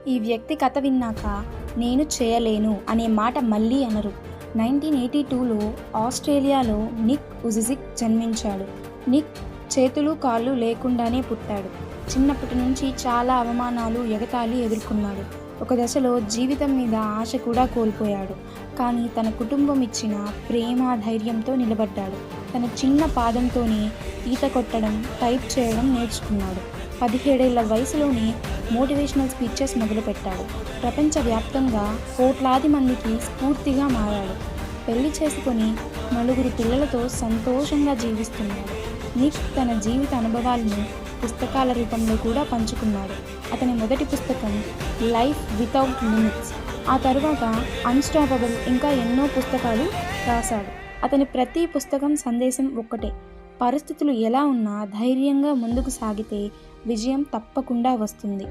ఈ వ్యక్తి కథ విన్నాక నేను చేయలేను అనే మాట మళ్ళీ అనరు. 1982లో ఆస్ట్రేలియాలో నిక్ ఉజిజిక్ జన్మించాడు. నిక్ చేతులు కాళ్ళు లేకుండానే పుట్టాడు. చిన్నప్పటి నుంచి చాలా అవమానాలు, ఎగతాళి ఎదుర్కొన్నాడు. ఒక దశలో జీవితం మీద ఆశ కూడా కోల్పోయాడు. కానీ తన కుటుంబం ఇచ్చిన ప్రేమ, ధైర్యంతో నిలబడ్డాడు. తన చిన్న పాదంతోనే ఈత కొట్టడం, టైప్ చేయడం నేర్చుకున్నాడు. 17 ఏళ్ల వయసులోనే మోటివేషనల్ స్పీచెస్ మొదలుపెట్టాడు. ప్రపంచవ్యాప్తంగా కోట్లాది మందికి స్ఫూర్తిగా మారాడు. పెళ్లి చేసుకొని 4 పిల్లలతో సంతోషంగా జీవిస్తున్నాడు. నిక్ తన జీవిత అనుభవాలను పుస్తకాల రూపంలో కూడా పంచుకున్నాడు. అతని మొదటి పుస్తకం లైఫ్ వితౌట్ లిమిట్స్. ఆ తరువాత అన్స్టాపబుల్, ఇంకా ఎన్నో పుస్తకాలు రాశాడు. అతని ప్రతి పుస్తకం సందేశం ఒక్కటే: పరిస్థితులు ఎలా ఉన్నా ధైర్యంగా ముందుకు సాగితే విజయం తప్పకుండా వస్తుంది.